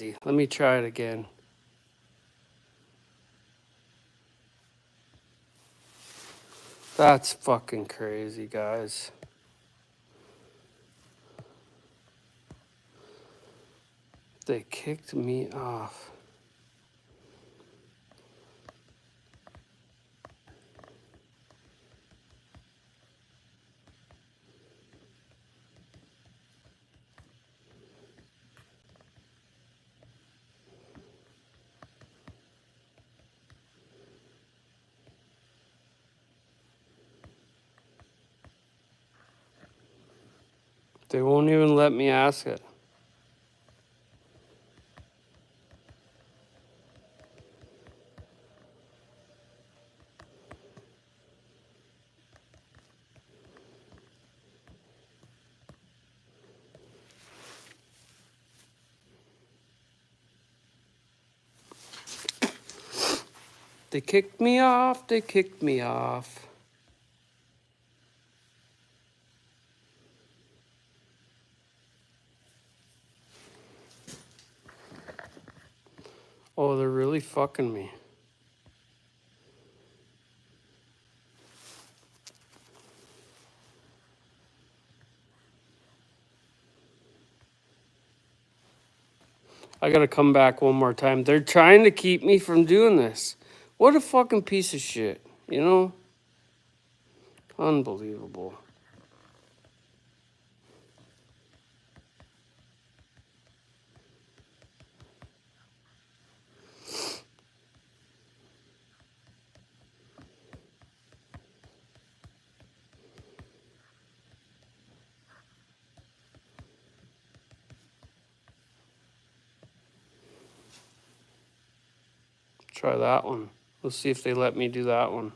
Let me try it again. That's fucking crazy, guys. They kicked me off. They won't even let me ask it. They kicked me off. They kicked me off. Oh, they're really fucking me. I gotta come back one more time. They're trying to keep me from doing this. What a fucking piece of shit, you know? Unbelievable. Try that one. Let's see if they let me do that one.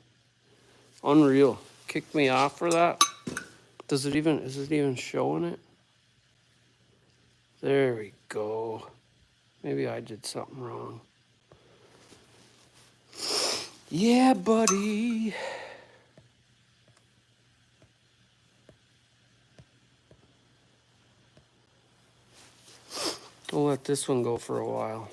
Unreal. Kicked me off for that. Is it even showing it? There we go. Maybe I did something wrong. Yeah, buddy. We'll let this one go for a while.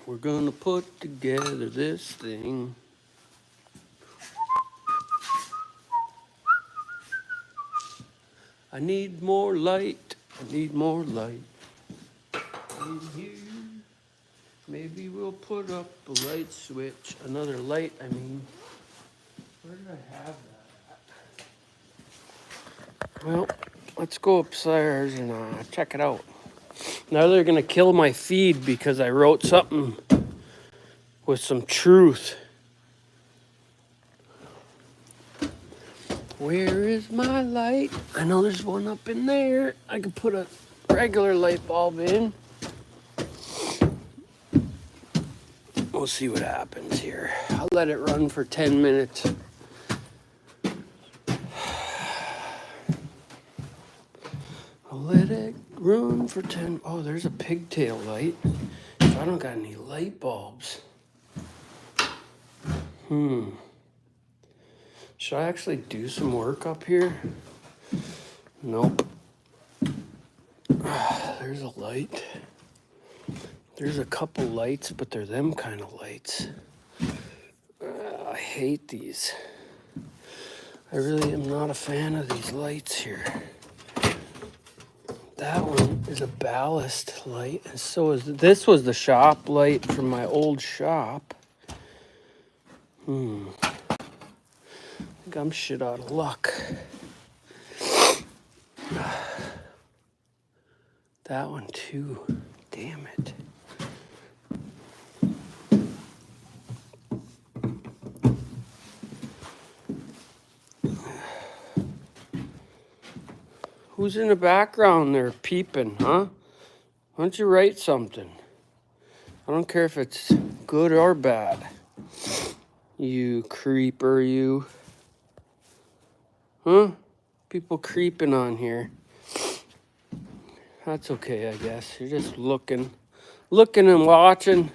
We're gonna put together this thing. I need more light. I need more light. In here. Maybe we'll put up a light switch. Another light, I mean. Where did I have that? Well, let's go upstairs and check it out. Now they're gonna kill my feed because I wrote something with some truth. Where is my light? I know there's one up in there. I could put a regular light bulb in. We'll see what happens here. I'll let it run for 10 minutes. I'll let it run for 10. Oh, there's a pigtail light. I don't got any light bulbs. Should I actually do some work up here? Nope. There's a light. There's a couple lights, but they're them kind of lights. I hate these. I really am not a fan of these lights here. That one is a ballast light, and so is this was the shop light from my old shop. I think I'm shit out of luck. That one too. Damn it. Who's in the background there peeping, huh? Why don't you write something? I don't care if it's good or bad. You creeper, you. Huh? People creeping on here. That's okay, I guess. You're just looking and watching,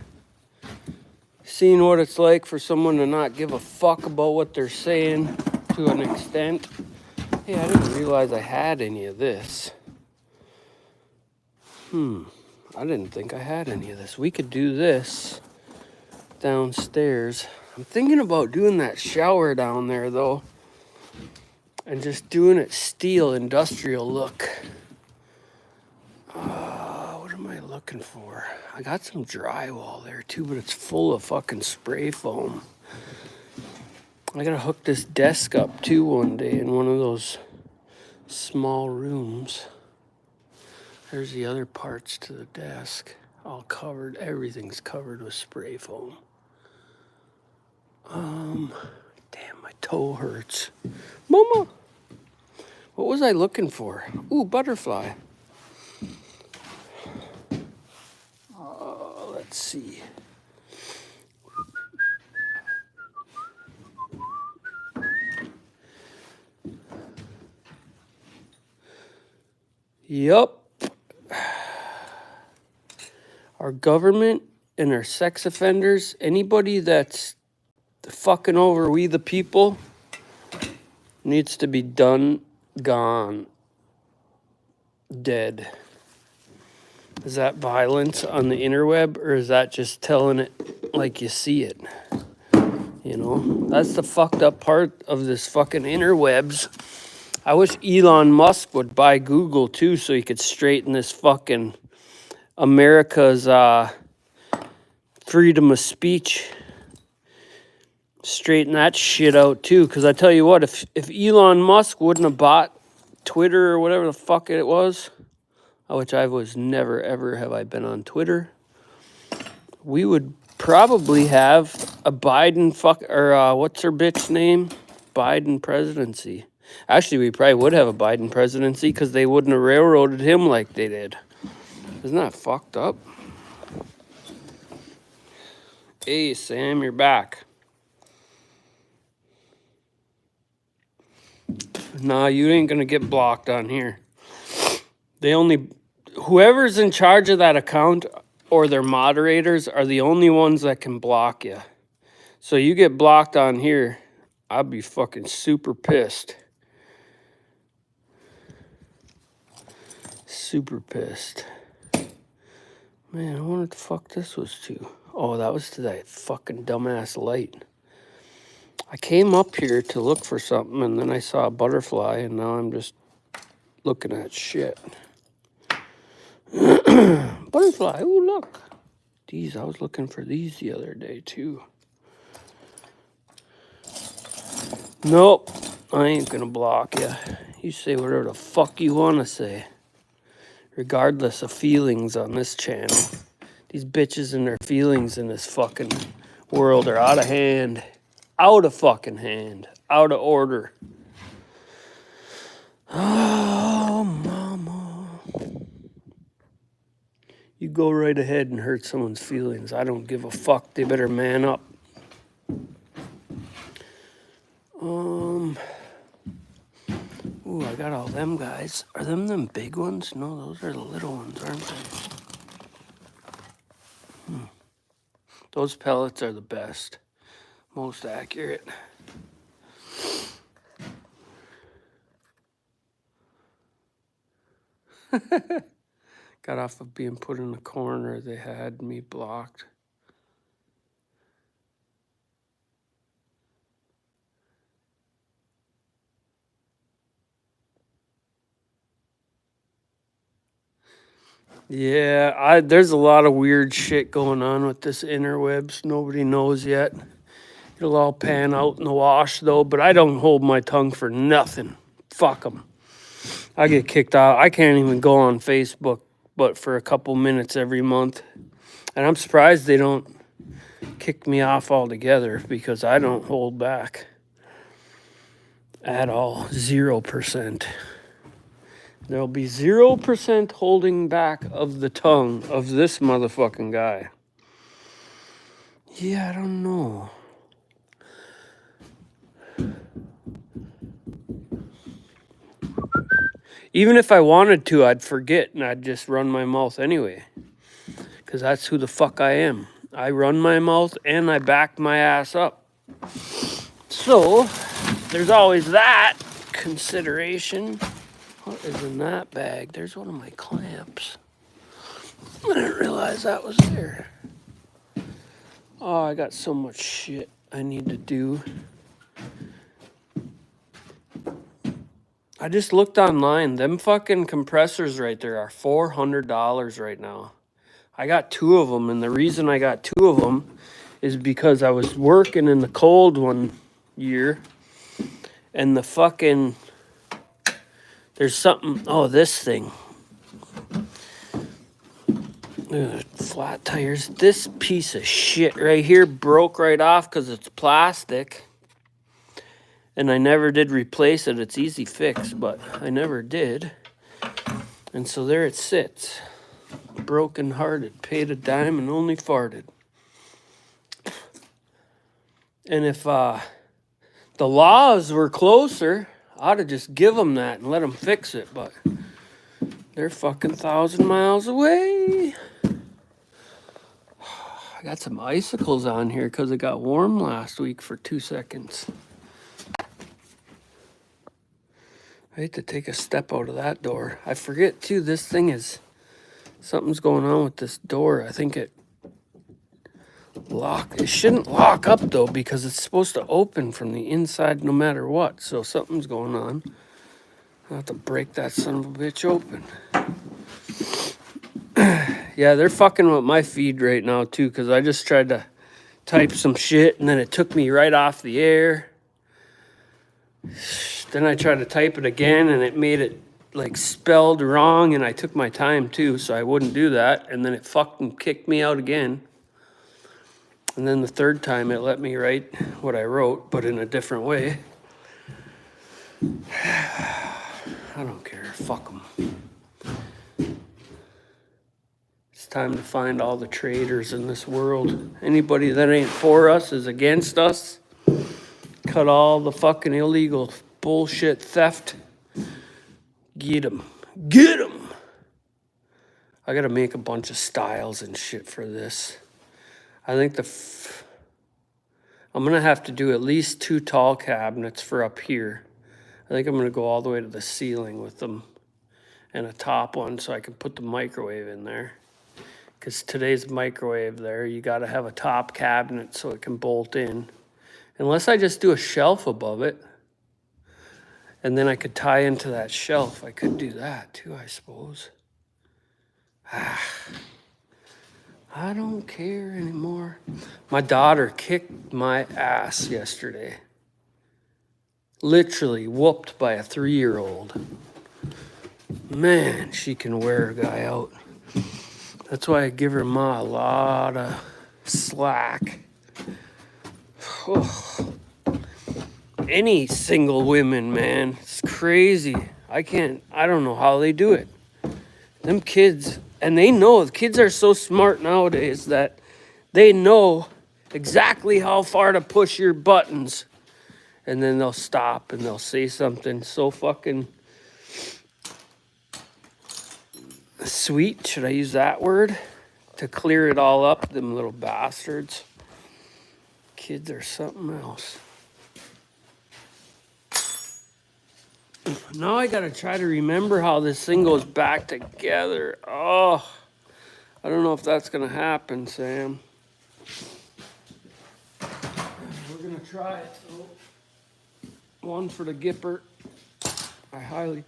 seeing what it's like for someone to not give a fuck about what they're saying to an extent. Hey, I didn't realize I had any of this. I didn't think I had any of this. We could do this downstairs. I'm thinking about doing that shower down there, though. And just doing it steel, industrial look. What am I looking for? I got some drywall there, too, but it's full of fucking spray foam. I gotta hook this desk up, too, one day in one of those small rooms. There's the other parts to the desk. All covered. Everything's covered with spray foam. Damn, my toe hurts. Mama! What was I looking for? Ooh, butterfly. Let's see. Yup. Our government and our sex offenders, anybody that's fucking over we the people, needs to be done, gone, dead. Is that violence on the interweb, or is that just telling it like you see it? You know, that's the fucked up part of this fucking interwebs. I wish Elon Musk would buy Google too, so he could straighten this fucking America's freedom of speech. Straighten that shit out too, because I tell you what, if Elon Musk wouldn't have bought Twitter or whatever the fuck it was, which I was never ever have I been on Twitter, we would probably have a Biden what's her bitch name? Biden presidency. Actually, we probably would have a Biden presidency because they wouldn't have railroaded him like they did. Isn't that fucked up? Hey, Sam, you're back. Nah, you ain't gonna get blocked on here. Whoever's in charge of that account or their moderators are the only ones that can block you. So you get blocked on here, I'd be fucking super pissed. Super pissed. Man, I wonder what the fuck this was to. Oh, that was to that fucking dumbass light. I came up here to look for something, and then I saw a butterfly, and now I'm just looking at shit. Butterfly, ooh, look. These, I was looking for these the other day, too. Nope, I ain't gonna block you. You say whatever the fuck you want to say. Regardless of feelings on this channel. These bitches and their feelings in this fucking world are out of hand. Out of fucking hand. Out of order. Oh, mama. You go right ahead and hurt someone's feelings. I don't give a fuck. They better man up. Ooh, I got all them guys. Are them big ones? No, those are the little ones, aren't they? Those pellets are the best. Most accurate. Got off of being put in the corner. They had me blocked. Yeah, there's a lot of weird shit going on with this interwebs. Nobody knows yet. It'll all pan out in the wash, though, but I don't hold my tongue for nothing. Fuck them. I get kicked out. I can't even go on Facebook but for a couple minutes every month. And I'm surprised they don't kick me off altogether because I don't hold back at all. 0%. There'll be 0% holding back of the tongue of this motherfucking guy. Yeah, I don't know. Even if I wanted to, I'd forget and I'd just run my mouth anyway. Because that's who the fuck I am. I run my mouth and I back my ass up. So, there's always that consideration. What is in that bag? There's one of my clamps. I didn't realize that was there. Oh, I got so much shit I need to do. I just looked online. Them fucking compressors right there are $400 right now. I got 2 of them, and the reason I got 2 of them is because I was working in the cold one year, and the fucking, there's something, oh, this thing. Ugh, flat tires. This piece of shit right here broke right off because it's plastic. And I never did replace it. It's easy fix, but I never did. And so there it sits. Broken hearted. Paid a dime and only farted. And if the laws were closer, I'd have just give them that and let them fix it. But they're fucking 1,000 miles away. I got some icicles on here because it got warm last week for 2 seconds. I hate to take a step out of that door. I forget too, this thing is, something's going on with this door. I think it shouldn't lock up though, because it's supposed to open from the inside no matter what. So something's going on. I'll have to break that son of a bitch open. Yeah, they're fucking with my feed right now too, because I just tried to type some shit and then it took me right off the air. Then I tried to type it again and it made it like spelled wrong, and I took my time too, so I wouldn't do that. And then it fucking kicked me out again. And then the third time it let me write what I wrote, but in a different way. I don't care. Fuck them. It's time to find all the traitors in this world. Anybody that ain't for us is against us. Cut all the fucking illegal bullshit theft. Get them. Get them! I gotta make a bunch of styles and shit for this. I think I'm gonna have to do at least 2 tall cabinets for up here. I think I'm gonna go all the way to the ceiling with them, and a top one so I can put the microwave in there. Because today's microwave there, you gotta have a top cabinet so it can bolt in. Unless I just do a shelf above it, and then I could tie into that shelf. I could do that too, I suppose. I don't care anymore. My daughter kicked my ass yesterday. Literally whooped by a 3-year-old. Man, she can wear a guy out. That's why I give her ma a lot of slack. Oh. Any single women, man, it's crazy. I don't know how they do it. Them kids, and they know, the kids are so smart nowadays that they know exactly how far to push your buttons. And then they'll stop and they'll say something so fucking sweet. Should I use that word? To clear it all up, them little bastards. Kids are something else. Now I gotta try to remember how this thing goes back together. Oh, I don't know if that's gonna happen, Sam. We're gonna try it. So, one for the Gipper. I highly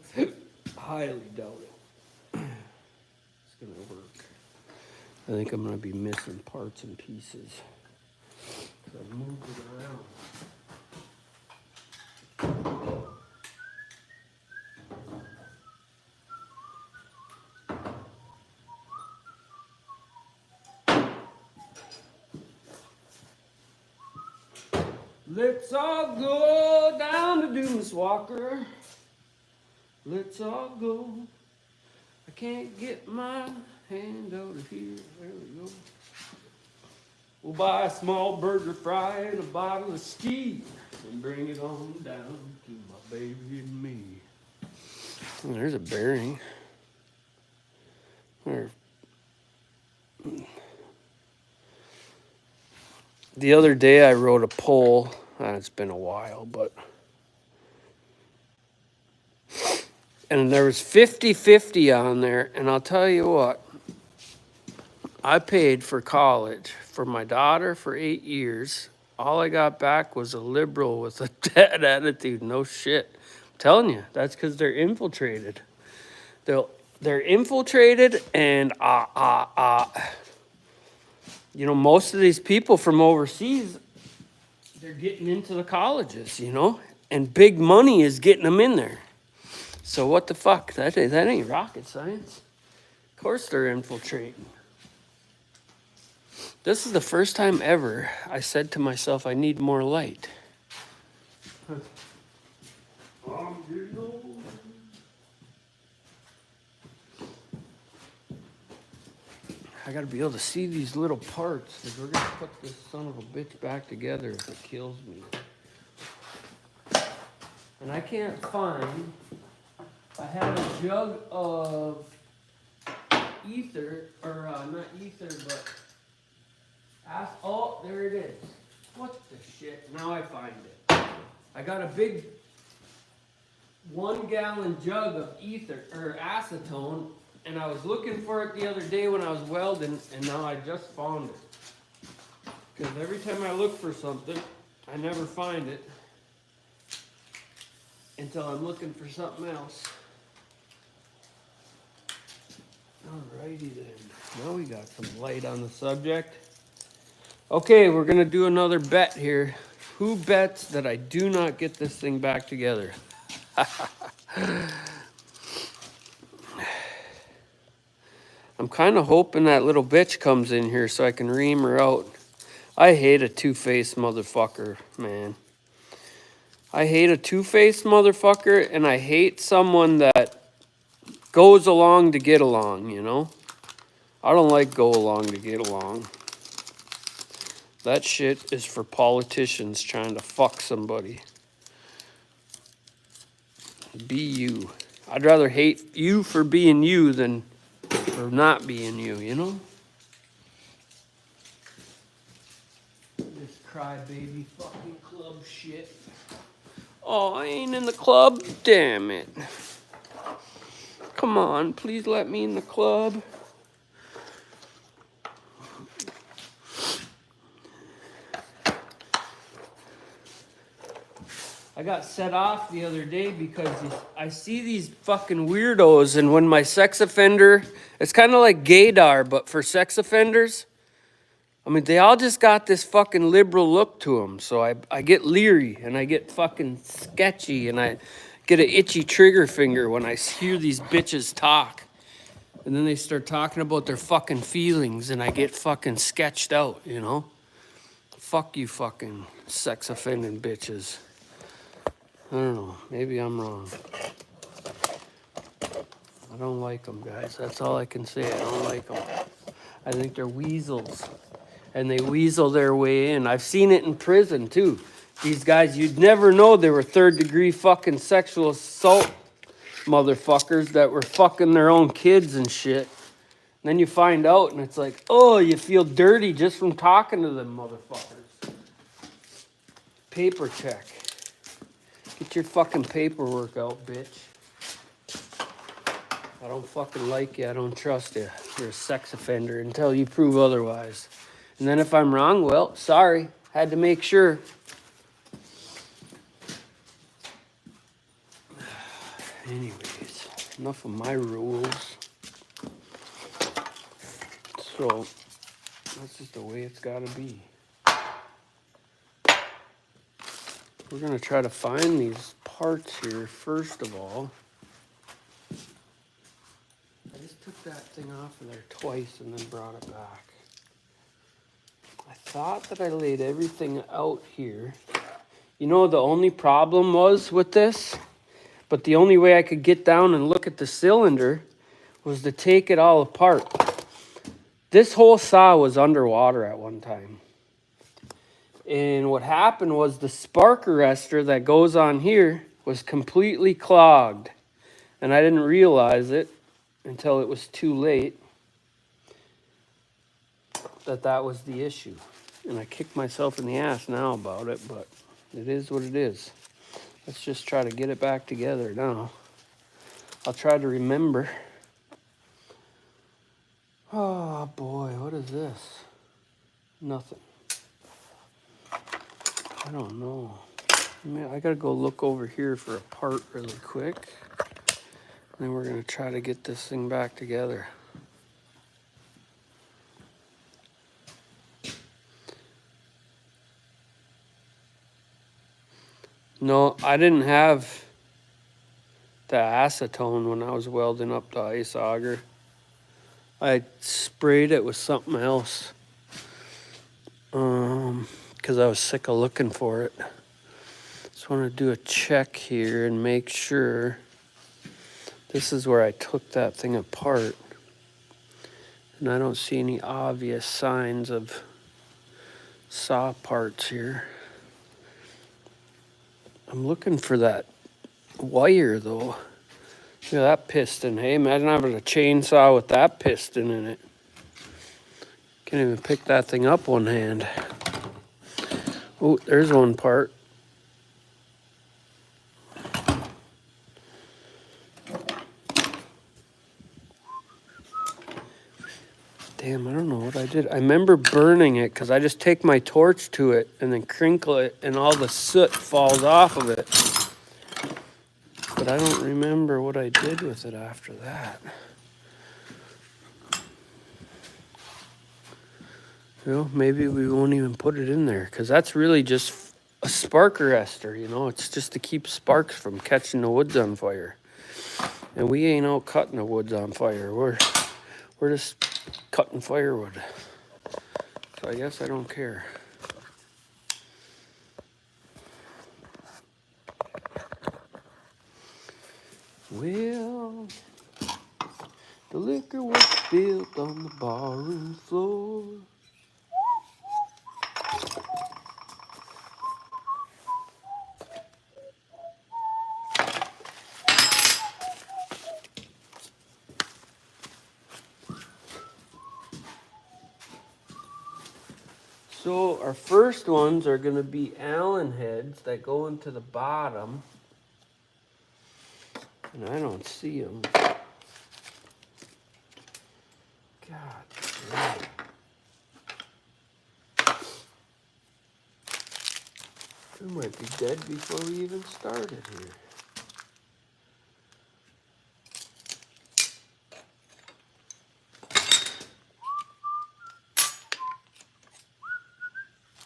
doubt it. It's gonna work. I think I'm gonna be missing parts and pieces. So I moved it around. Let's all go down to Dumas Walker. Let's all go. I can't get my hand out of here. There we go. We'll buy a small burger fry and a bottle of ski and bring it on down to my baby and me. Oh, there's a bearing. There. The other day I wrote a poll. It's been a while, but... And there was 50-50 on there, and I'll tell you what. I paid for college for my daughter for 8 years. All I got back was a liberal with a dead attitude. No shit. I'm telling you, that's because they're infiltrated. They're infiltrated, and you know, most of these people from overseas, they're getting into the colleges, you know, and big money is getting them in there. So what the fuck? That ain't rocket science. Of course they're infiltrating. This is the first time ever I said to myself, I need more light. I gotta be able to see these little parts, because we're gonna put this son of a bitch back together if it kills me. And I can't find, I had a jug of ether, or not ether, but oh, there it is. What the shit? Now I find it. I got a big 1 gallon jug of ether, or acetone, and I was looking for it the other day when I was welding, and now I just found it. Because every time I look for something, I never find it until I'm looking for something else. Alrighty then. Now we got some light on the subject. Okay, we're gonna do another bet here. Who bets that I do not get this thing back together? I'm kind of hoping that little bitch comes in here so I can ream her out. I hate a two-faced motherfucker, man. I hate a two-faced motherfucker, and I hate someone that goes along to get along, you know? I don't like go along to get along. That shit is for politicians trying to fuck somebody. Be you. I'd rather hate you for being you than for not being you, you know? This crybaby fucking club shit. Oh, I ain't in the club? Damn it. Come on, please let me in the club. I got set off the other day because I see these fucking weirdos, and when my sex offender, it's kind of like gaydar, but for sex offenders. I mean, they all just got this fucking liberal look to them, so I get leery, and I get fucking sketchy, and I get an itchy trigger finger when I hear these bitches talk. And then they start talking about their fucking feelings, and I get fucking sketched out, you know? Fuck you fucking sex offending bitches. I don't know. Maybe I'm wrong. I don't like them, guys. That's all I can say. I don't like them. I think they're weasels. And they weasel their way in. I've seen it in prison, too. These guys, you'd never know they were third-degree fucking sexual assault motherfuckers that were fucking their own kids and shit. And then you find out, and it's like, oh, you feel dirty just from talking to them motherfuckers. Paper check. Get your fucking paperwork out, bitch. I don't fucking like you. I don't trust you. You're a sex offender until you prove otherwise. And then if I'm wrong, well, sorry. Had to make sure. Anyways, enough of my rules. So, that's just the way it's gotta be. We're gonna try to find these parts here, first of all. I just took that thing off of there twice and then brought it back. I thought that I laid everything out here. You know, the only problem was with this, but the only way I could get down and look at the cylinder was to take it all apart. This whole saw was underwater at one time. And what happened was the spark arrestor that goes on here was completely clogged. And I didn't realize it until it was too late that was the issue. And I kicked myself in the ass now about it, but it is what it is. Let's just try to get it back together now. I'll try to remember. Oh boy, what is this? Nothing. I don't know. I gotta go look over here for a part really quick. And then we're gonna try to get this thing back together. No, I didn't have the acetone when I was welding up the ice auger. I sprayed it with something else. Because I was sick of looking for it. Just want to do a check here and make sure. This is where I took that thing apart. And I don't see any obvious signs of saw parts here. I'm looking for that wire though. Look at that piston. Hey, imagine having a chainsaw with that piston in it. Can't even pick that thing up one hand. Oh, there's one part. Damn, I don't know what I did. I remember burning it because I just take my torch to it and then crinkle it and all the soot falls off of it. But I don't remember what I did with it after that. You know, maybe we won't even put it in there because that's really just a spark arrestor, you know. It's just to keep sparks from catching the woods on fire. And we ain't out cutting the woods on fire. We're just cutting firewood. So I guess I don't care. Well, the liquor was spilled on the barroom floor. So our first ones are going to be Allen heads that go into the bottom. And I don't see them. God damn. We might be dead before we even started here.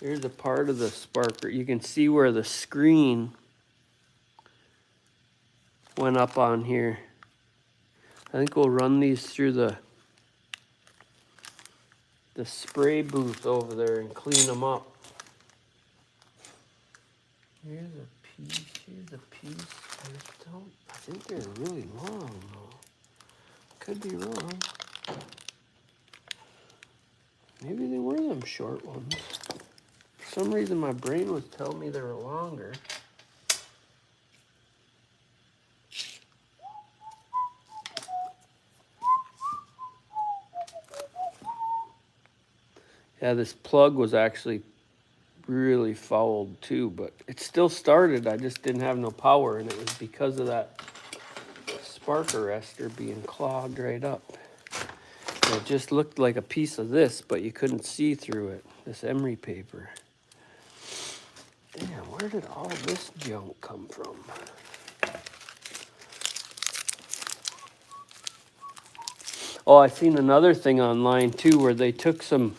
Here's a part of the sparker. You can see where the screen went up on here. I think we'll run these through the spray booth over there and clean them up. Here's a piece, here's a piece. I think they're really long though. Could be wrong. Maybe they were them short ones. For some reason my brain was telling me they were longer. Yeah, this plug was actually really fouled too, but it still started. I just didn't have no power, and it was because of that spark arrestor being clogged right up. It just looked like a piece of this, but you couldn't see through it, this emery paper. Damn, where did all this junk come from? Oh, I seen another thing online too where they took some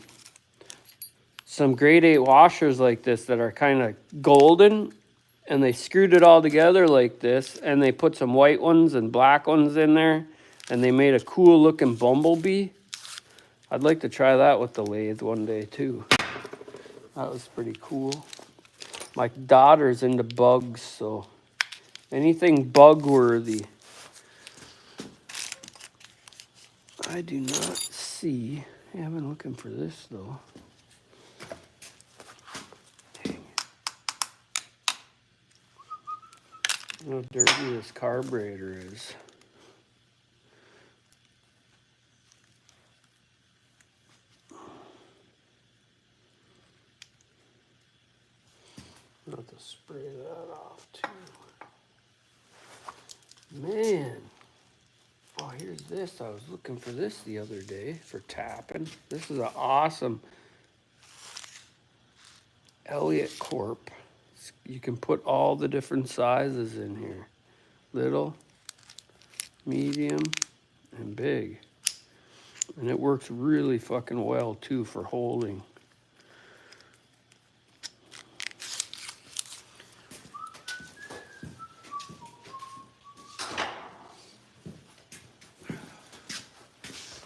grade 8 washers like this that are kind of golden, and they screwed it all together like this, and they put some white ones and black ones in there, and they made a cool looking bumblebee. I'd like to try that with the lathe one day too. That was pretty cool. My daughter's into bugs, so anything bug worthy. I do not see. Yeah, I've been looking for this though. Dang. How dirty this carburetor is. I'll have to spray that off too. Man. Oh here's this. I was looking for this the other day for tapping. This is an awesome Elliott Corp. You can put all the different sizes in here. Little, medium, and big. And it works really fucking well too for holding.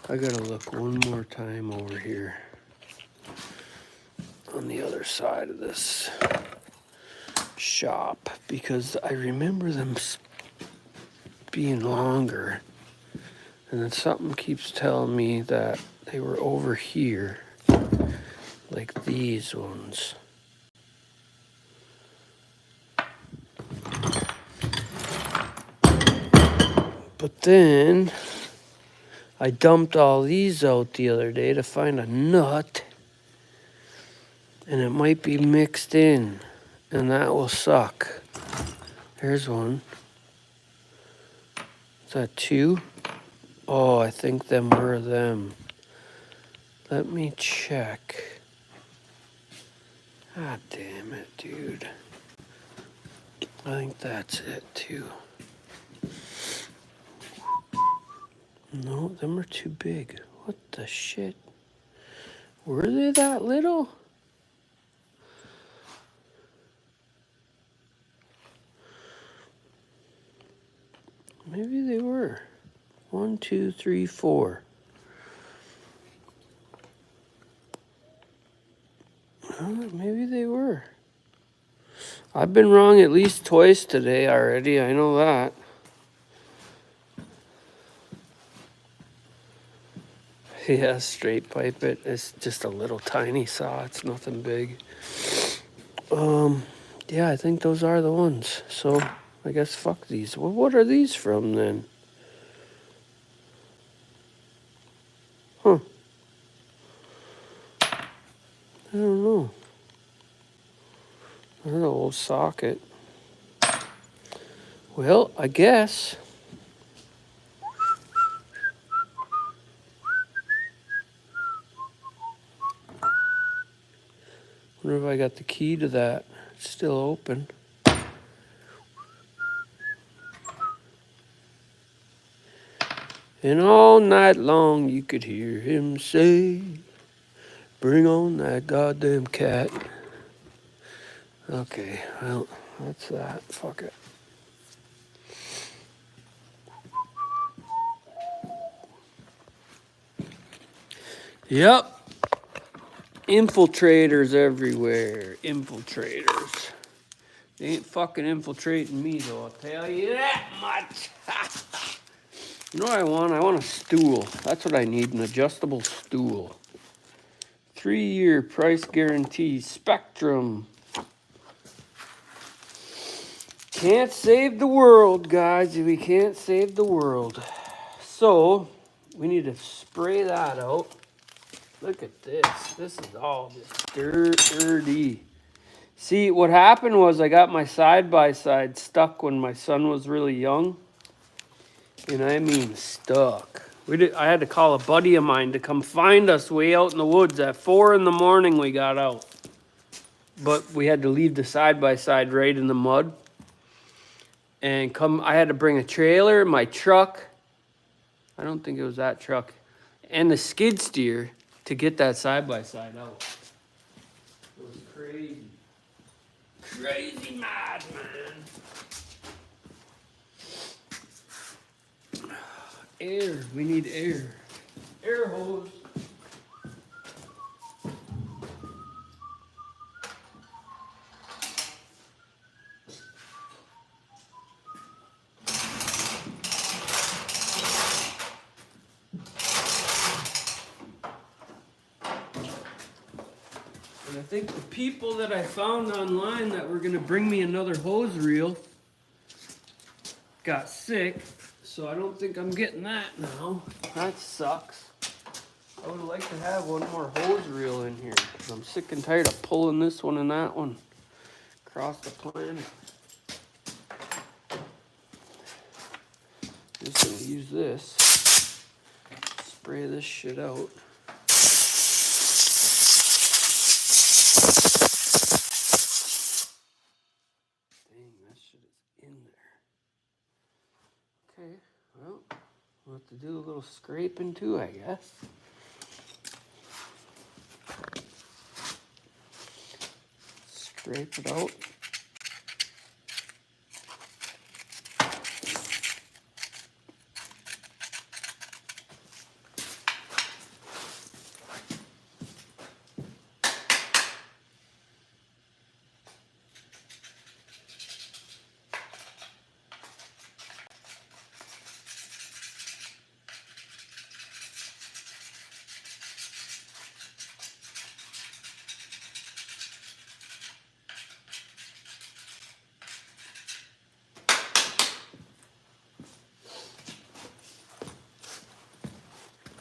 I gotta look one more time over here on the other side of this shop because I remember them being longer, and then something keeps telling me that they were over here, like these ones. But then I dumped all these out the other day to find a nut, and it might be mixed in, and that will suck. Here's one. Is that two? Oh, I think them were them. Let me check. God damn it, dude. I think that's it too. No, them are too big. What the shit? Were they that little? Maybe they were. 1, 2, 3, 4. Maybe they were. I've been wrong at least twice today already. I know that. Yeah, straight pipe it. It's just a little tiny saw. It's nothing big. Yeah, I think those are the ones. So I guess fuck these. Well, what are these from then? Huh. I don't know. An old socket. Well, I guess. Wonder if I got the key to that. It's still open. And all night long you could hear him say, "Bring on that goddamn cat." Okay, well, that's that. Fuck it. Yep. Infiltrators everywhere. Infiltrators. They ain't fucking infiltrating me, though, I'll tell you that much. You know what I want? I want a stool. That's what I need, an adjustable stool. 3-year price guarantee. Spectrum. Can't save the world, guys. We can't save the world. So, we need to spray that out. Look at this. This is all just dirty. See, what happened was I got my side-by-side stuck when my son was really young. And I mean stuck. I had to call a buddy of mine to come find us way out in the woods. At 4 in the morning we got out. But we had to leave the side-by-side right in the mud. And I had to bring a trailer, my truck. I don't think it was that truck. And the skid steer to get that side-by-side out. It was crazy. Crazy mad, man. Air. We need air. Air hose. And I think the people that I found online that were going to bring me another hose reel got sick. So I don't think I'm getting that now. That sucks. I would like to have one more hose reel in here. I'm sick and tired of pulling this one and that one across the planet. Just gonna use this. spray this shit out. Dang, that shit is in there. Okay, well, we'll have to do a little scraping too, I guess. Scrape it out.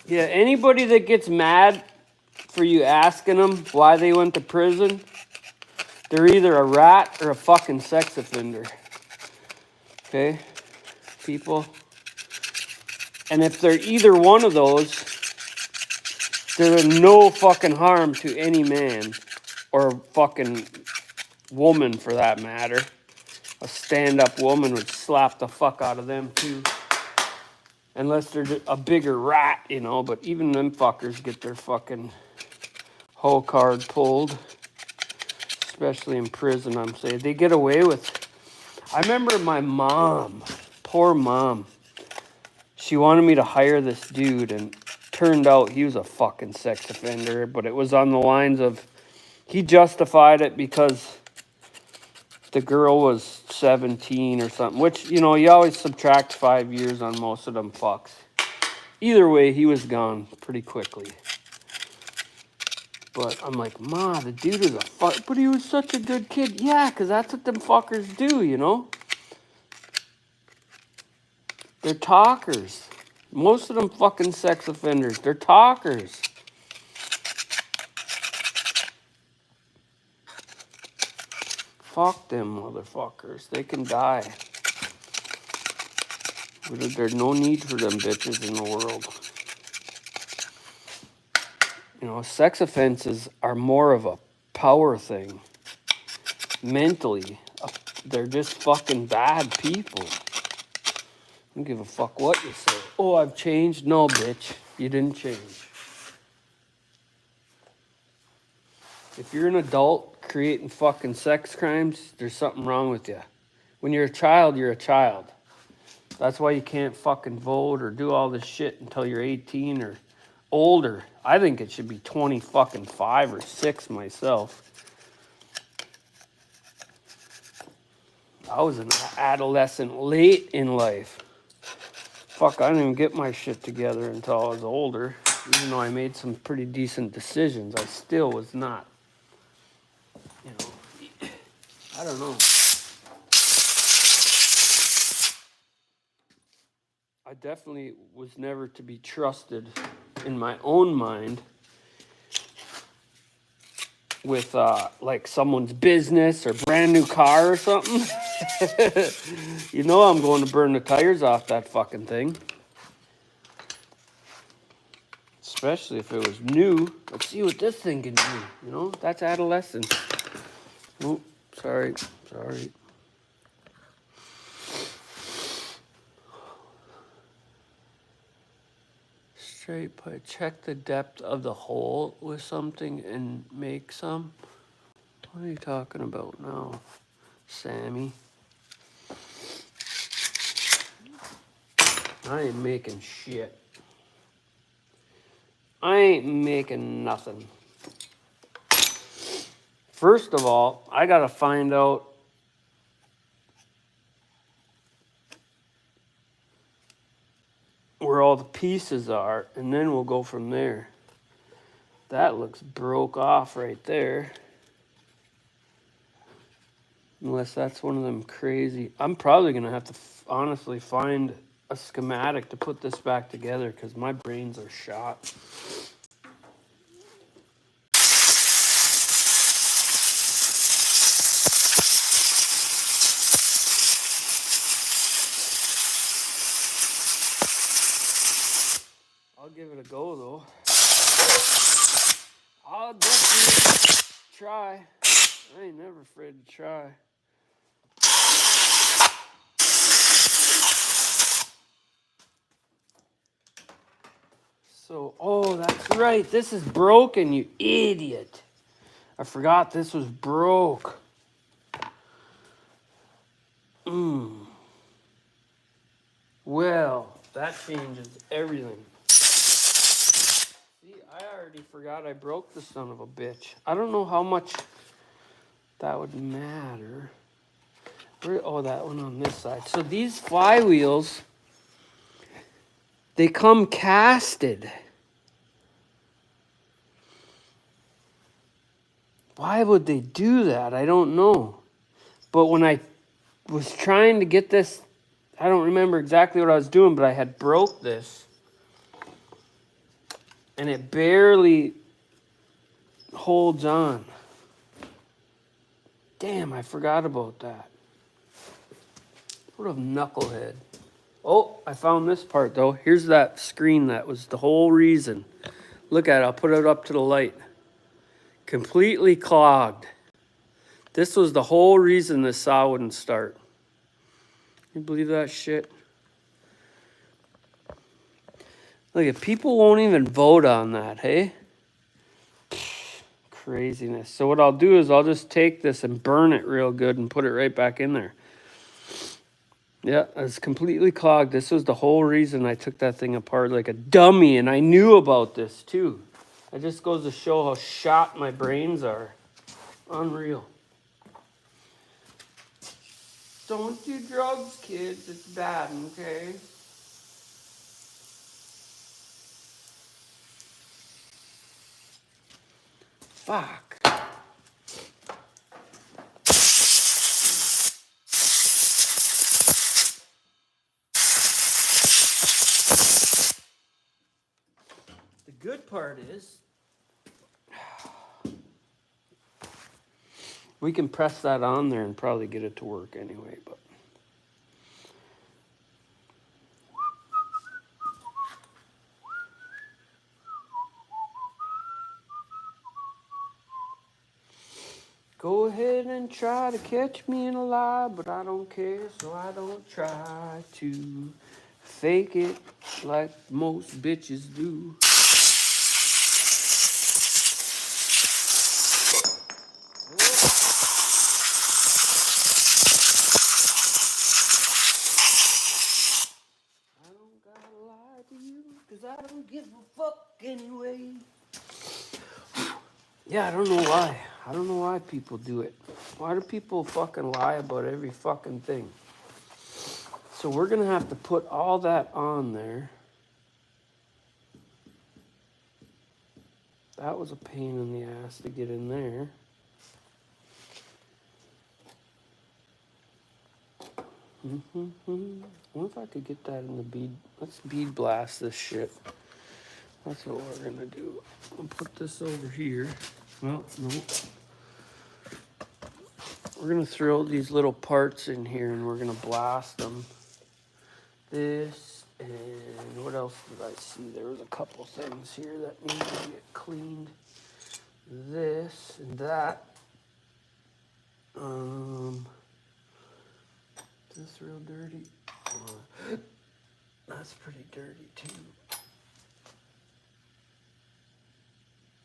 Yeah, anybody that gets mad for you asking them why they went to prison, they're either a rat or a fucking sex offender. Okay? People. And if they're either one of those, they're no fucking harm to any man or fucking woman for that matter. A stand-up woman would slap the fuck out of them too. Unless they're a bigger rat, you know, but even them fuckers get their fucking whole card pulled. Especially in prison, I'm saying. They get away with it. I remember my mom, poor mom, she wanted me to hire this dude, and turned out he was a fucking sex offender, but it was on the lines of, he justified it because the girl was 17 or something, which, you know, you always subtract 5 years on most of them fucks. Either way, he was gone pretty quickly. But I'm like, Ma, the dude is a fuck, but he was such a good kid. Yeah, because that's what them fuckers do, you know? They're talkers. Most of them fucking sex offenders, they're talkers. Fuck them motherfuckers. They can die. There's no need for them bitches in the world. You know, sex offenses are more of a power thing. Mentally, they're just fucking bad people. I don't give a fuck what you say. Oh, I've changed? No, bitch. You didn't change. If you're an adult creating fucking sex crimes, there's something wrong with you. When you're a child, you're a child. That's why you can't fucking vote or do all this shit until you're 18 or older. I think it should be 20 fucking 5 or 6 myself. I was an adolescent late in life. Fuck, I didn't even get my shit together until I was older. Even though I made some pretty decent decisions, I still was not, you know, I don't know. I definitely was never to be trusted in my own mind with like someone's business or brand new car or something. You know I'm going to burn the tires off that fucking thing. Especially if it was new. Let's see what this thing can do. You know, that's adolescence. Oh, sorry. Straight pipe. Check the depth of the hole with something and make some. What are you talking about now, Sammy? I ain't making shit. I ain't making nothing. First of all, I gotta find out where all the pieces are, and then we'll go from there. That looks broke off right there. Unless that's one of them crazy. I'm probably gonna have to honestly find a schematic to put this back together because my brains are shot. I'll give it a go though. I'll definitely try. I ain't never afraid to try. So, oh, that's right. This is broken, you idiot. I forgot this was broke. Well, that changes everything. See, I already forgot I broke the son of a bitch. I don't know how much that would matter. Oh, that one on this side. So these flywheels, they come casted. Why would they do that? I don't know. But when I was trying to get this, I don't remember exactly what I was doing, but I had broke this. And it barely holds on. Damn, I forgot about that. What a knucklehead. Oh, I found this part though. Here's that screen that was the whole reason. Look at it, I'll put it up to the light. Completely clogged. This was the whole reason this saw wouldn't start. Can you believe that shit? Look at people won't even vote on that, hey? Craziness. So what I'll do is I'll just take this and burn it real good and put it right back in there. Yeah, it's completely clogged. This was the whole reason I took that thing apart like a dummy, and I knew about this too. It just goes to show how shot my brains are. Unreal. Don't do drugs, kids. It's bad, okay? Fuck. The good part is we can press that on there and probably get it to work anyway, but go ahead and try to catch me in a lie, but I don't care, so I don't try to fake it like most bitches do. I don't gotta lie to you, 'cause I don't give a fuck anyway. Yeah, I don't know why. I don't know why people do it. Why do people fucking lie about every fucking thing? So we're gonna have to put all that on there. That was a pain in the ass to get in there. I wonder if I could get that in the bead. Let's bead blast this shit. That's what we're gonna do. I'll put this over here. Well, no. We're gonna throw these little parts in here and we're gonna blast them. This and what else did I see? There was a couple things here that need to get cleaned. This and that. Is this real dirty? That's pretty dirty too.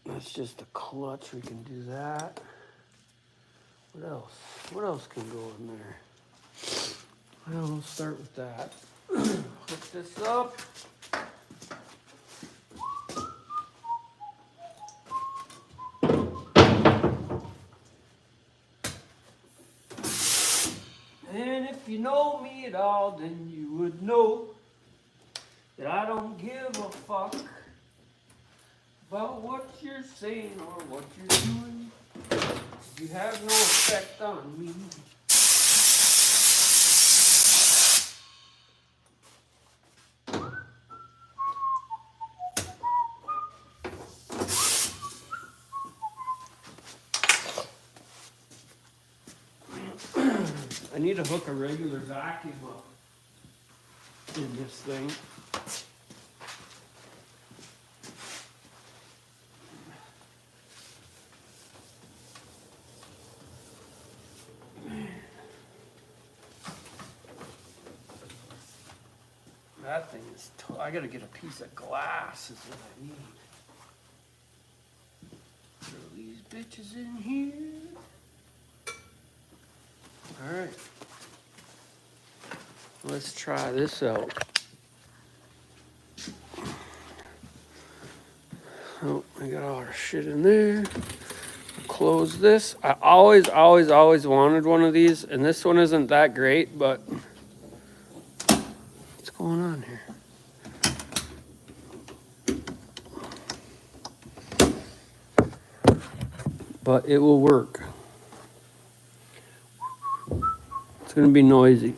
That's just a clutch. We can do that. What else? What else can go in there? Well, we'll start with that. Hook this up. And if you know me at all, then you would know that I don't give a fuck about what you're saying or what you're doing. You have no effect on me. I need to hook a regular vacuum up in this thing. That thing is, I gotta get a piece of glass is what I need. Throw these bitches in here. All right. Let's try this out. Oh, we got all our shit in there. Close this. I always wanted one of these, and this one isn't that great, but what's going on here? But it will work. It's gonna be noisy.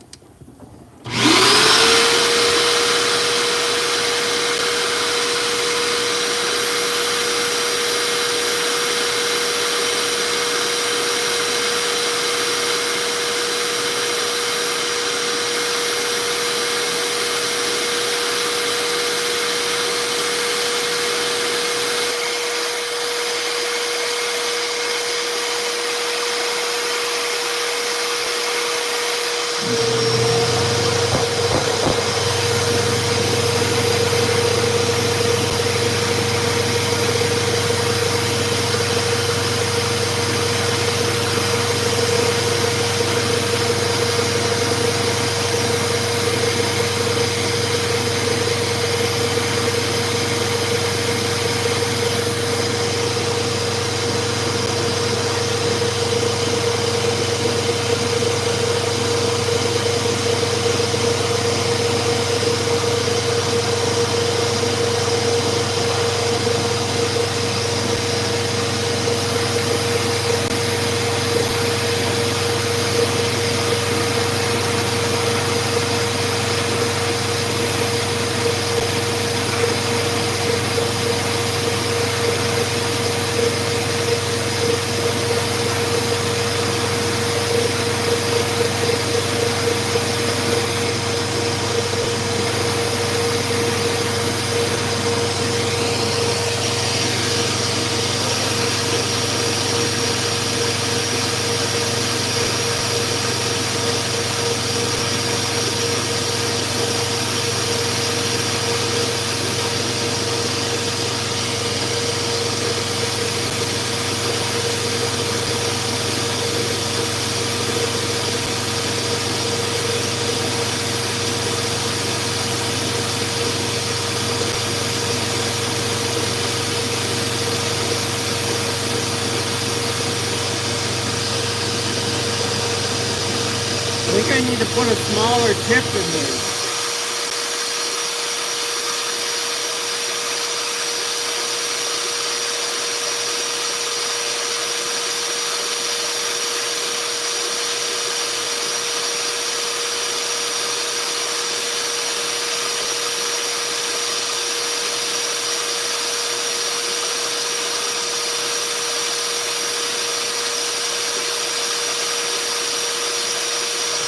I think I need to put a smaller tip in there.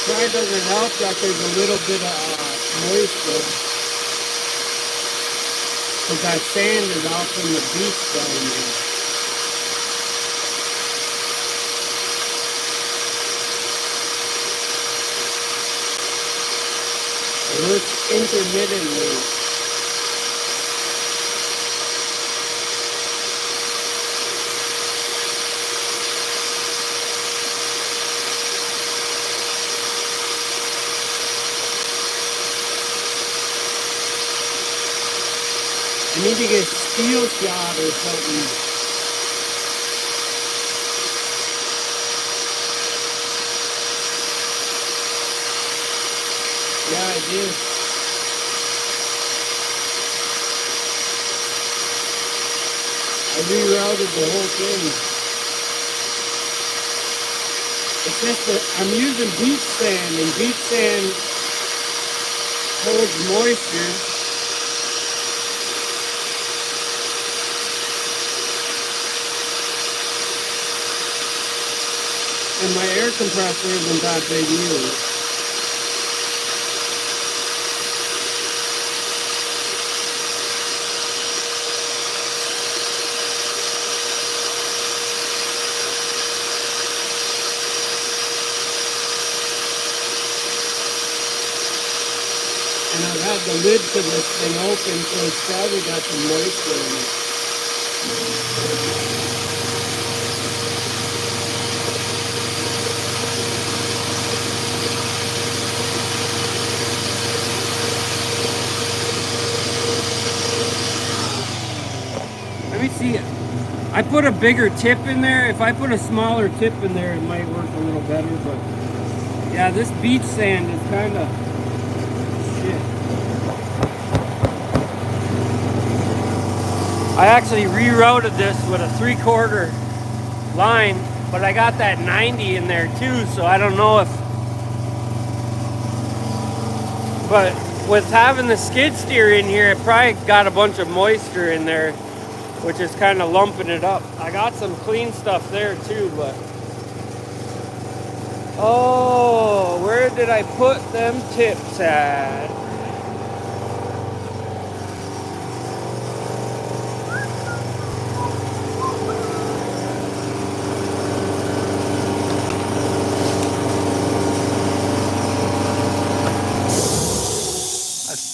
Probably doesn't help that there's a little bit of moisture. Because that sand is out from the beach down there. It works intermittently. I need to get steel shot or something. Yeah, I do. I rerouted the whole thing. It's just that I'm using beach sand, and beach sand holds moisture. And my air compressor isn't that big either. And I've had the lid to this thing open, so it's probably got some moisture in it. Let me see it. I put a bigger tip in there. If I put a smaller tip in there, it might work a little better, but yeah, this beach sand is kind of shit. I actually rerouted this with a 3/4 line, but I got that 90 in there too, so I don't know if, but with having the skid steer in here, it probably got a bunch of moisture in there, which is kind of lumping it up. I got some clean stuff there too, but oh, where did I put them tips at?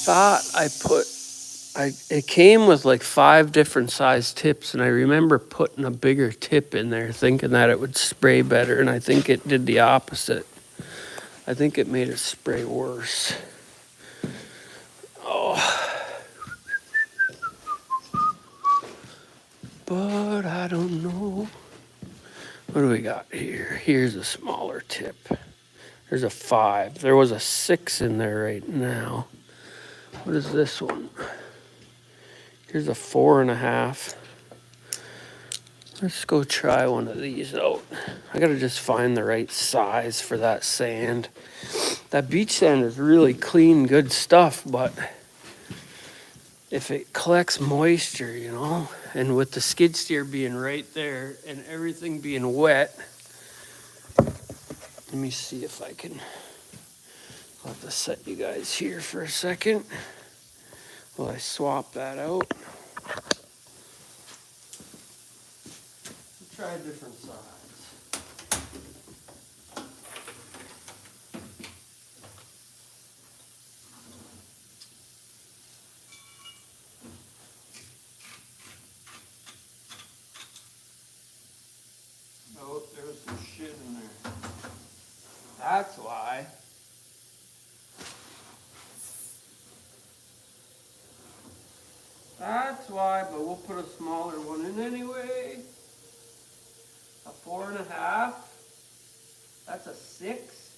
Thought I put, it came with like 5 different size tips, and I remember putting a bigger tip in there thinking that it would spray better, and I think it did the opposite. I think it made it spray worse. Oh. But I don't know. What do we got here? Here's a smaller tip. There's a 5. There was a 6 in there right now. What is this one? Here's a 4.5. Let's go try one of these out. I gotta just find the right size for that sand. That beach sand is really clean, good stuff, but if it collects moisture, you know, and with the skid steer being right there and everything being wet, let me see if I can, I'll have to set you guys here for a second while I swap that out. Try a different size. Oh, there was some shit in there. That's why. That's why, but we'll put a smaller one in anyway. A 4.5. That's a 6.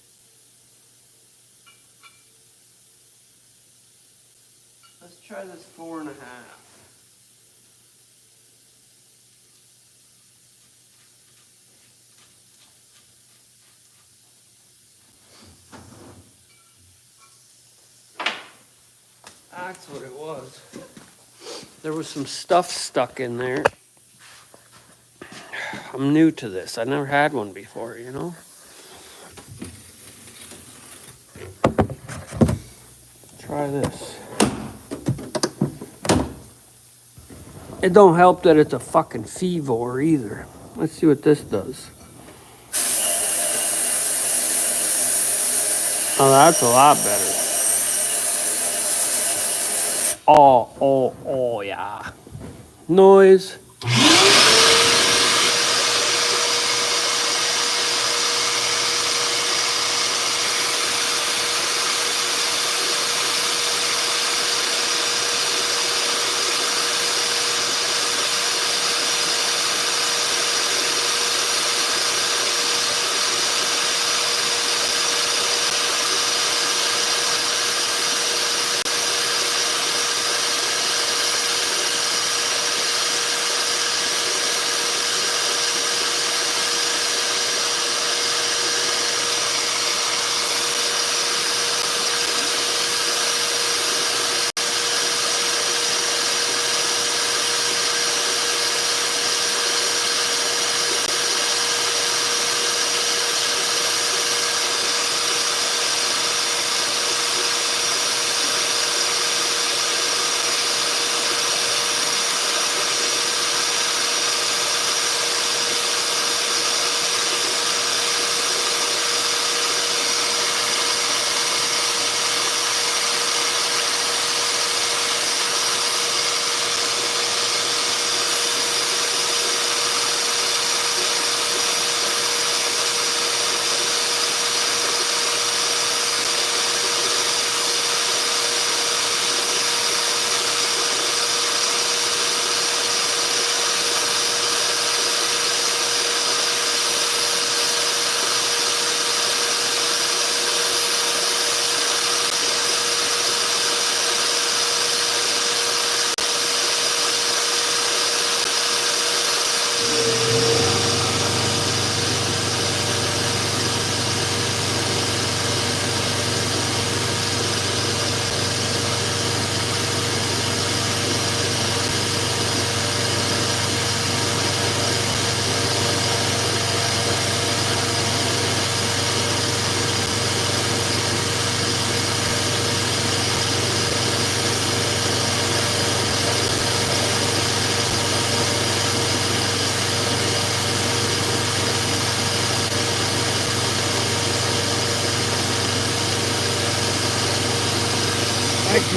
Let's try this 4.5. That's what it was. There was some stuff stuck in there. I'm new to this. I never had one before, you know? Try this. It don't help that it's a fucking Fevor either. Let's see what this does. Oh, that's a lot better. Oh, yeah. Noise.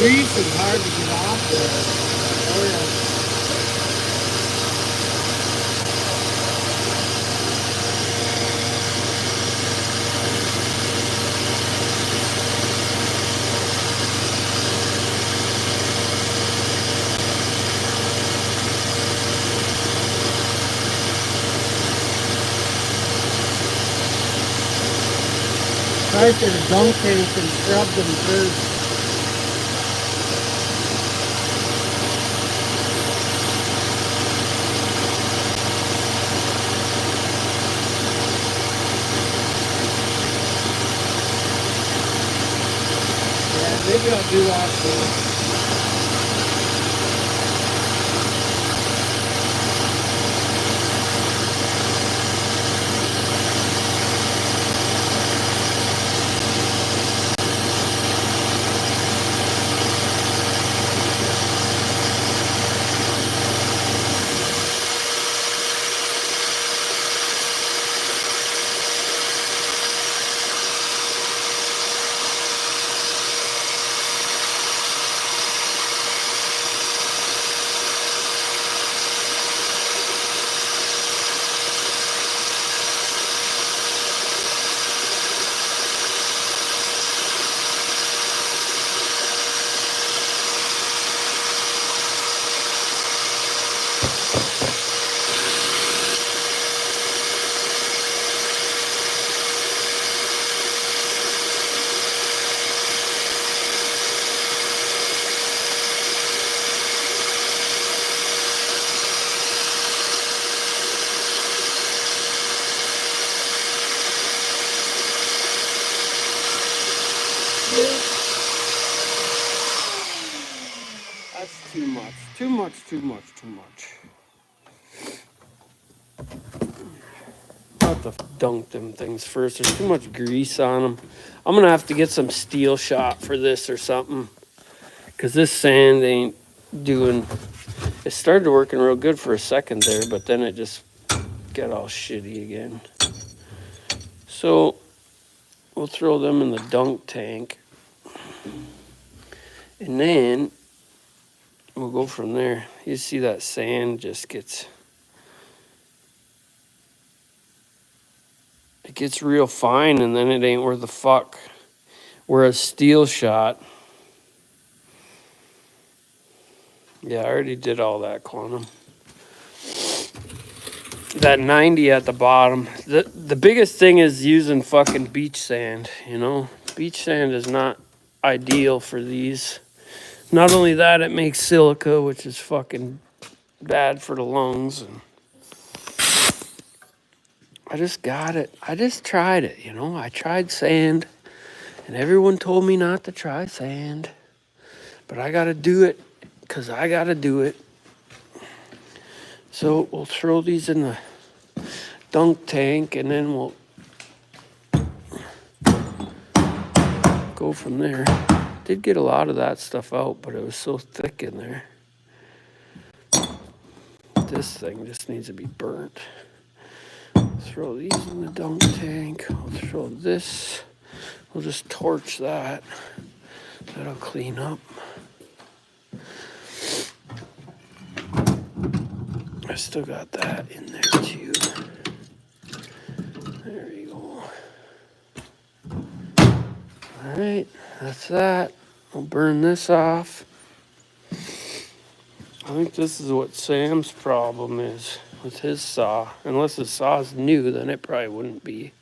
grease is hard to get off there. Oh yeah. Try to the dunk tank and scrub them first. Yeah, maybe I'll do that too. That's too much. Too much, too much, too much. I'll have to dunk them things first. There's too much grease on them. I'm gonna have to get some steel shot for this or something. Cause this sand ain't doing, it started working real good for a second there, but then it just got all shitty again. So we'll throw them in the dunk tank. And then we'll go from there. You see that sand just gets, it gets real fine and then it ain't worth the fuck. Whereas steel shot, yeah, I already did all that quantum. That 90 at the bottom. The biggest thing is using fucking beach sand, you know? Beach sand is not ideal for these. Not only that, it makes silica, which is fucking bad for the lungs. And I just got it. I just tried it, you know? I tried sand, and everyone told me not to try sand. But I gotta do it, because I gotta do it. So we'll throw these in the dunk tank, and then we'll go from there. Did get a lot of that stuff out, but it was so thick in there. This thing just needs to be burnt. Throw these in the dunk tank. I'll throw this. We'll just torch that. That'll clean up. I still got that in there too. There you go. All right, that's that. I'll burn this off. I think this is what Sam's problem is with his saw. Unless the saw's new, then it probably wouldn't be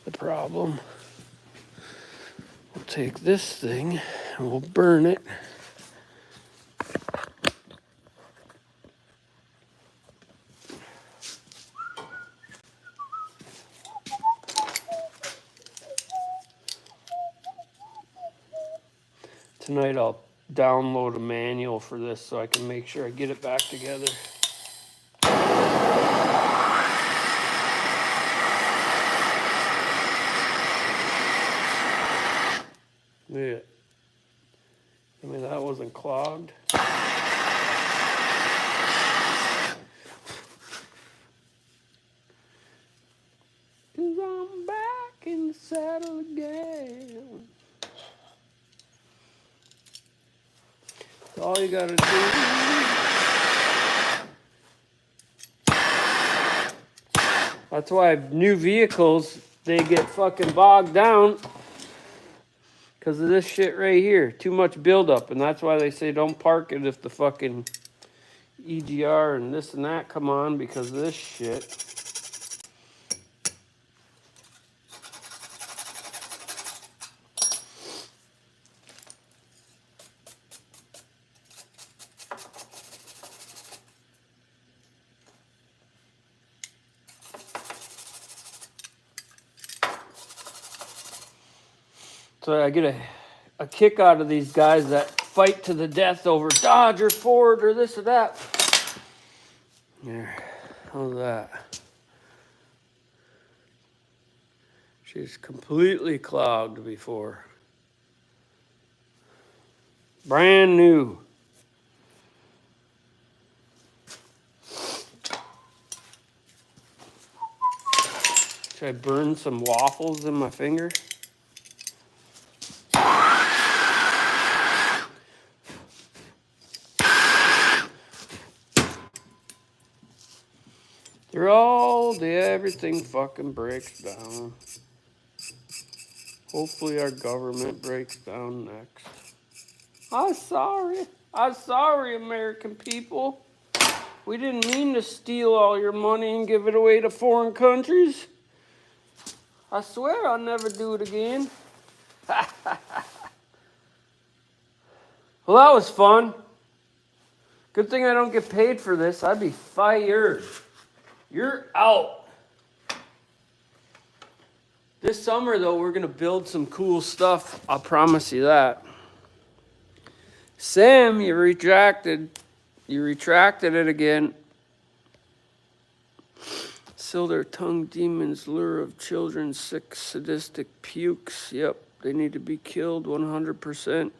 the problem. We'll take this thing and we'll burn it. Tonight I'll download a manual for this so I can make sure I get it back together. Yeah. I mean, that wasn't clogged. 'Cause I'm back in the saddle again. All you gotta do. That's why new vehicles, they get fucking bogged down because of this shit right here. Too much buildup, and that's why they say don't park it if the fucking EGR and this and that come on because of this shit. So I get a kick out of these guys that fight to the death over Dodge or Ford or this or that. There, how's that? She's completely clogged before. Brand new. Should I burn some waffles in my finger? They're all day, everything fucking breaks down. Hopefully our government breaks down next. I'm sorry. I'm sorry, American people. We didn't mean to steal all your money and give it away to foreign countries. I swear I'll never do it again. Well, that was fun. Good thing I don't get paid for this. I'd be fired. You're out. This summer, though, we're going to build some cool stuff. I'll promise you that. Sam, you retracted. You retracted it again. Silder tongue demons, lure of children, sick, sadistic pukes. Yep, they need to be killed 100%.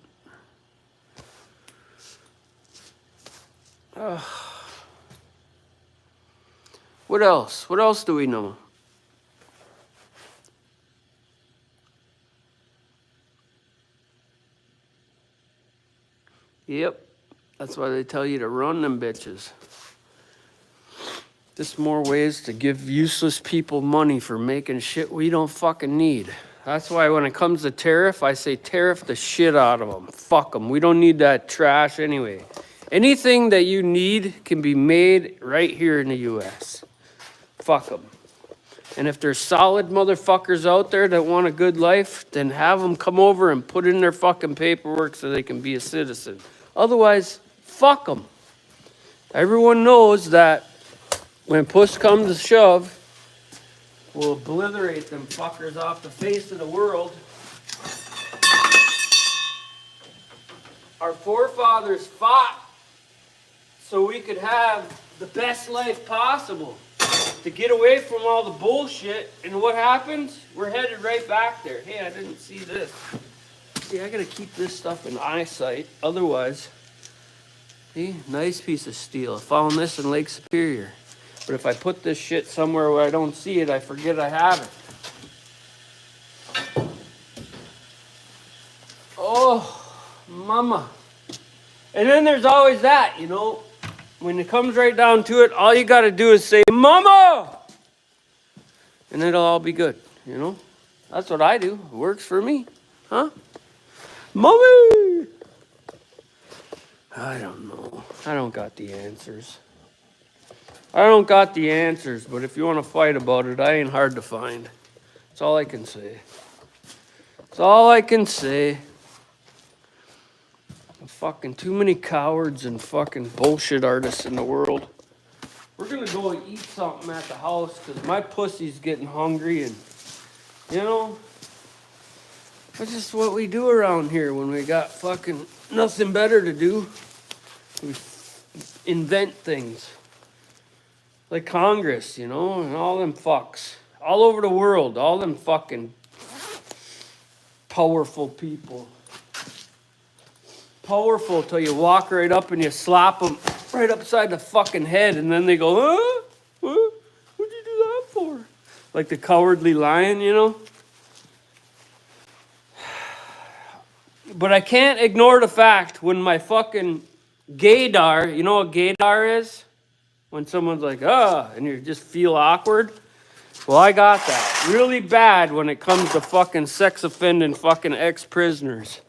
What else? What else do we know? Yep, that's why they tell you to run them bitches. Just more ways to give useless people money for making shit we don't fucking need. That's why when it comes to tariff, I say tariff the shit out of them. Fuck them. We don't need that trash anyway. Anything that you need can be made right here in the U.S. Fuck them. And if there's solid motherfuckers out there that want a good life, then have them come over and put in their fucking paperwork so they can be a citizen. Otherwise, fuck them. Everyone knows that when push comes to shove, we'll obliterate them fuckers off the face of the world. Our forefathers fought so we could have the best life possible, to get away from all the bullshit. And what happens? We're headed right back there. Hey, I didn't see this. See, I gotta keep this stuff in eyesight. Otherwise, see, nice piece of steel. I found this in Lake Superior. But if I put this shit somewhere where I don't see it, I forget I have it. Oh, mama. And then there's always that, you know. When it comes right down to it, all you got to do is say, Mama! And it'll all be good, you know? That's what I do. It works for me. Huh? Mommy! I don't know. I don't got the answers. I don't got the answers, but if you want to fight about it, I ain't hard to find. That's all I can say. That's all I can say. Fucking too many cowards and fucking bullshit artists in the world. We're gonna go and eat something at the house because my pussy's getting hungry, and you know, that's just what we do around here when we got fucking nothing better to do. We invent things like Congress, you know, and all them fucks all over the world, all them fucking powerful people. Powerful till you walk right up and you slap them right upside the fucking head, and then they go, huh? What? What'd you do that for? Like the cowardly lion, you know? But I can't ignore the fact when my fucking gaydar, you know what gaydar is? When someone's like, and you just feel awkward. Well, I got that really bad when it comes to fucking sex offending fucking ex-prisoners.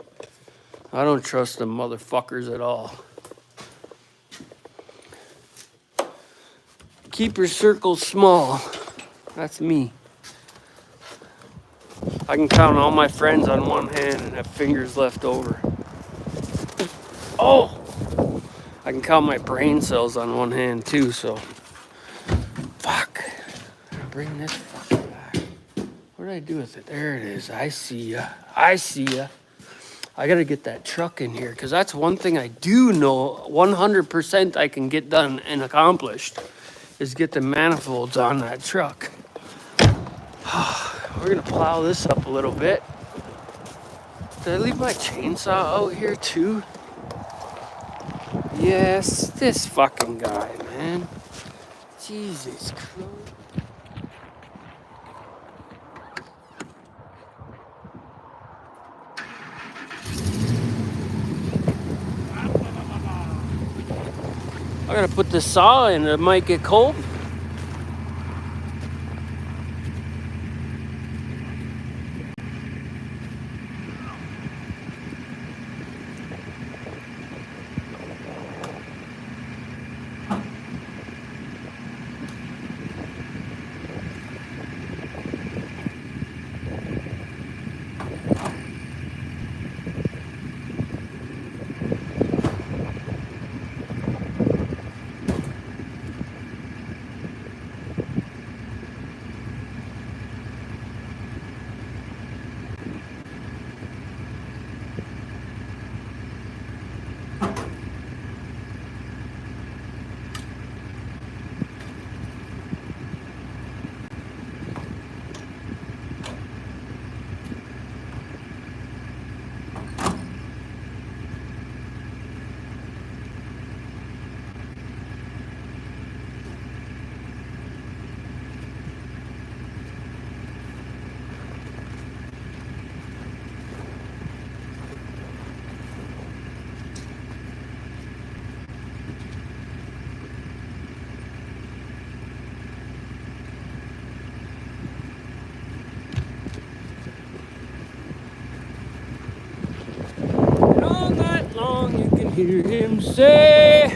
I don't trust them motherfuckers at all. Keep your circle small. That's me. I can count all my friends on one hand and have fingers left over. Oh! I can count my brain cells on one hand too, so. Fuck. I'm gonna bring this fucker back. What did I do with it? There it is. I see ya. I see ya. I gotta get that truck in here, because that's one thing I do know 100% I can get done and accomplished, is get the manifolds on that truck. We're gonna plow this up a little bit. Did I leave my chainsaw out here too? Yes, this fucking guy, man. Jesus Christ. I gotta put the saw in, it might get cold. And all night long you can hear him say,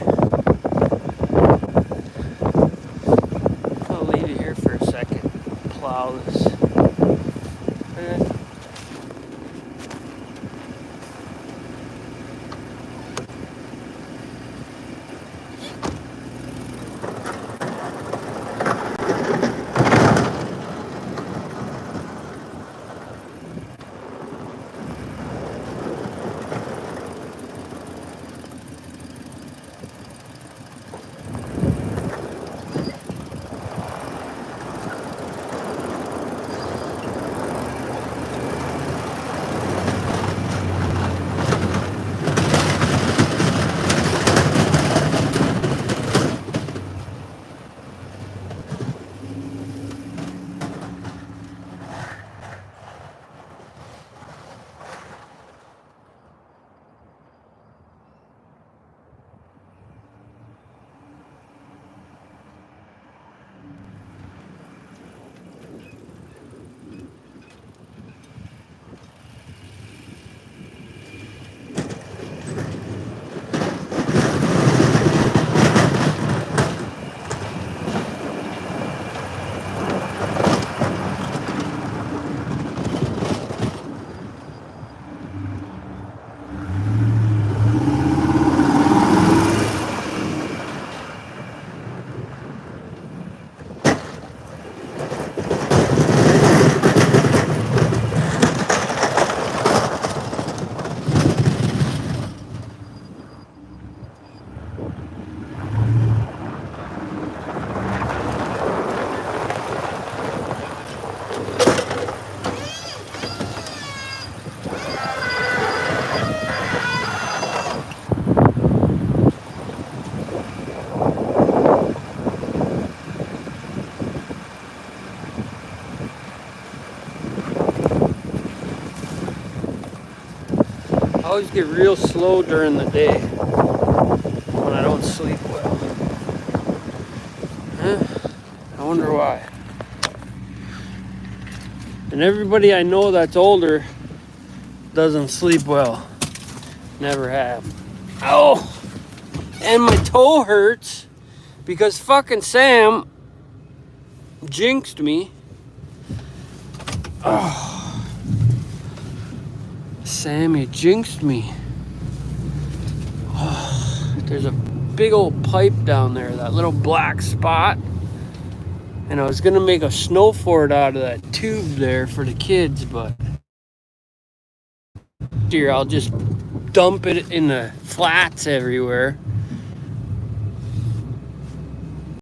I'll leave it here for a second. Plow this. always get real slow during the day when I don't sleep well. Huh? I wonder why. And everybody I know that's older doesn't sleep well. Never have. Oh! And my toe hurts because fucking Sam jinxed me. Oh. Sammy jinxed me. Oh. There's a big old pipe down there, that little black spot. And I was gonna make a snow fort out of that tube there for the kids, but here I'll just dump it in the flats everywhere.